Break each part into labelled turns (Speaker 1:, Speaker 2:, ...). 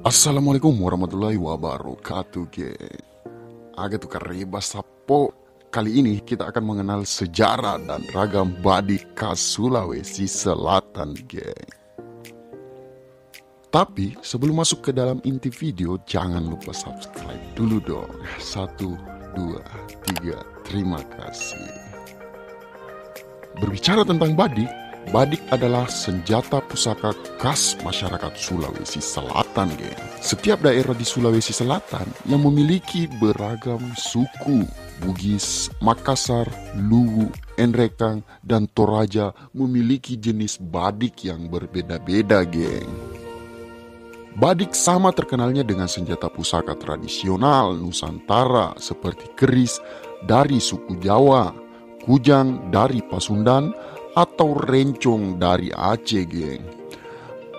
Speaker 1: Assalamualaikum warahmatullahi wabarakatuh, geng. Agak tukar reba sapo. Kali ini kita akan mengenal sejarah dan ragam badik khas Sulawesi Selatan, geng. Tapi sebelum masuk ke dalam inti video, jangan lupa subscribe dulu dong. 1, 2, 3, terima kasih. Berbicara tentang badik, badik adalah senjata pusaka khas masyarakat Sulawesi Selatan, geng. Setiap daerah di Sulawesi Selatan yang memiliki beragam suku, Bugis, Makassar, Luwu, Enrekang, dan Toraja memiliki jenis badik yang berbeda-beda, geng. Badik sama terkenalnya dengan senjata pusaka tradisional Nusantara seperti keris dari suku Jawa, kujang dari Pasundan, atau rencong dari Aceh, geng.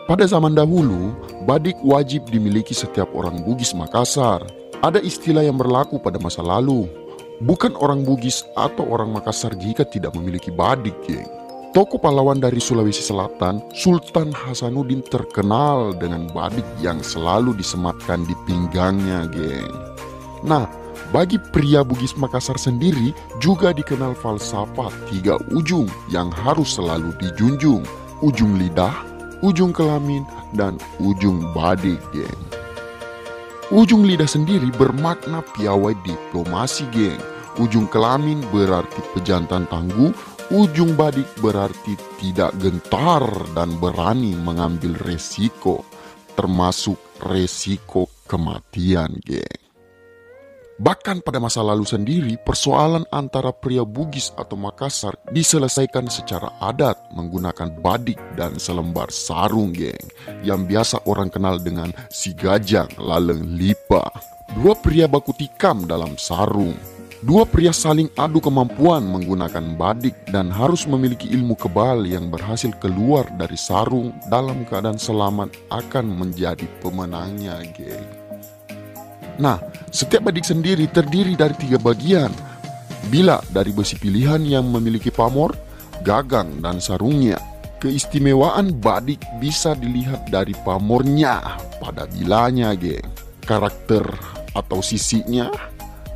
Speaker 1: Pada zaman dahulu, badik wajib dimiliki setiap orang Bugis Makassar. Ada istilah yang berlaku pada masa lalu. Bukan orang Bugis atau orang Makassar jika tidak memiliki badik, geng. Tokoh pahlawan dari Sulawesi Selatan, Sultan Hasanuddin, terkenal dengan badik yang selalu disematkan di pinggangnya, geng. Nah, bagi pria Bugis Makassar sendiri juga dikenal falsafah 3 ujung yang harus selalu dijunjung. Ujung lidah, ujung kelamin, dan ujung badik, geng. Ujung lidah sendiri bermakna piawai diplomasi, geng. Ujung kelamin berarti pejantan tangguh. Ujung badik berarti tidak gentar dan berani mengambil resiko, termasuk resiko kematian, geng. Bahkan pada masa lalu sendiri, persoalan antara pria Bugis atau Makassar diselesaikan secara adat menggunakan badik dan selembar sarung, geng, yang biasa orang kenal dengan si gajang laleng lipa. 2 pria baku tikam dalam sarung. 2 pria saling adu kemampuan menggunakan badik dan harus memiliki ilmu kebal yang berhasil keluar dari sarung dalam keadaan selamat akan menjadi pemenangnya, geng. Nah, setiap badik sendiri terdiri dari 3 bagian. Bila dari besi pilihan yang memiliki pamor, gagang, dan sarungnya. Keistimewaan badik bisa dilihat dari pamornya pada bilanya, geng. Karakter atau sisinya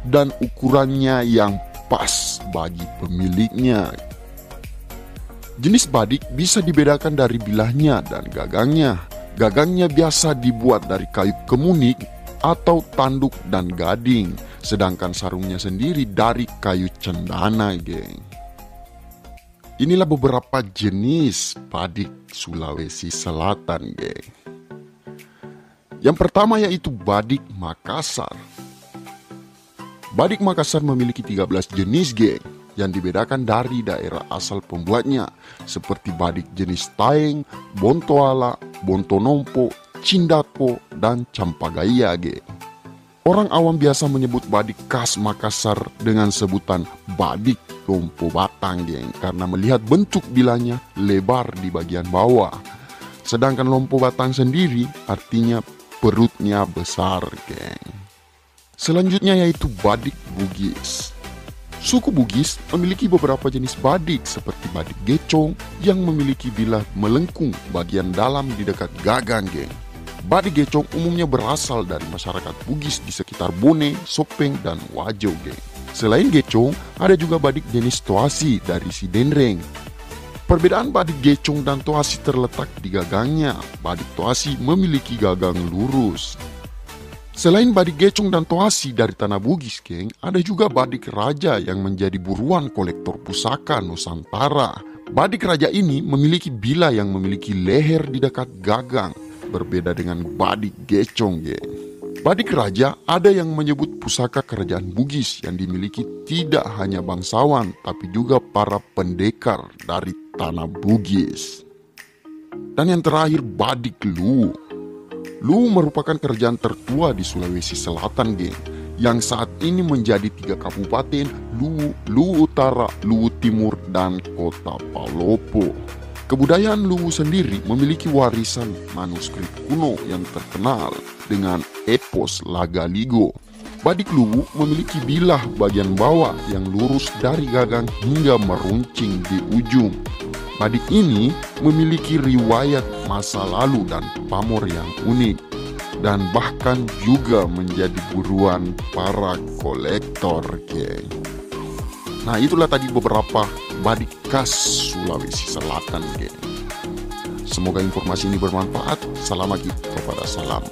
Speaker 1: dan ukurannya yang pas bagi pemiliknya. Jenis badik bisa dibedakan dari bilahnya dan gagangnya. Gagangnya biasa dibuat dari kayu kemunik atau tanduk dan gading, sedangkan sarungnya sendiri dari kayu cendana, geng. Inilah beberapa jenis badik Sulawesi Selatan, geng. Yang pertama yaitu badik Makassar. Badik Makassar memiliki 13 jenis, geng, yang dibedakan dari daerah asal pembuatnya, seperti badik jenis Taeng, Bontoala, Bontonompo, Cindapo, dan Campagaya, geng. Orang awam biasa menyebut badik khas Makassar dengan sebutan badik lompo batang, geng, karena melihat bentuk bilanya lebar di bagian bawah. Sedangkan lompo batang sendiri artinya perutnya besar, geng. Selanjutnya yaitu badik Bugis. Suku Bugis memiliki beberapa jenis badik seperti badik gecong yang memiliki bilah melengkung bagian dalam di dekat gagang, geng. Badik gecong umumnya berasal dari masyarakat Bugis di sekitar Bone, Sopeng, dan Wajo, geng. Selain gecong, ada juga badik jenis toasi dari Sidenreng. Perbedaan badik gecong dan toasi terletak di gagangnya. Badik toasi memiliki gagang lurus. Selain badik gecong dan toasi dari tanah Bugis, geng, ada juga badik raja yang menjadi buruan kolektor pusaka Nusantara. Badik raja ini memiliki bila yang memiliki leher di dekat gagang, berbeda dengan badik gecong, geng. Badik raja ada yang menyebut pusaka kerajaan Bugis yang dimiliki tidak hanya bangsawan, tapi juga para pendekar dari tanah Bugis. Dan yang terakhir badik Luwu. Luwu merupakan kerajaan tertua di Sulawesi Selatan, geng, yang saat ini menjadi 3 kabupaten, Luwu, Luwu Utara, Luwu Timur, dan Kota Palopo. Kebudayaan Luwu sendiri memiliki warisan manuskrip kuno yang terkenal dengan epos Lagaligo. Badik Luwu memiliki bilah bagian bawah yang lurus dari gagang hingga meruncing di ujung. Badik ini memiliki riwayat masa lalu dan pamor yang unik, dan bahkan juga menjadi buruan para kolektor, geng. Nah, itulah tadi beberapa badik khas Sulawesi Selatan, geng. Semoga informasi ini bermanfaat. Salam kepada salam.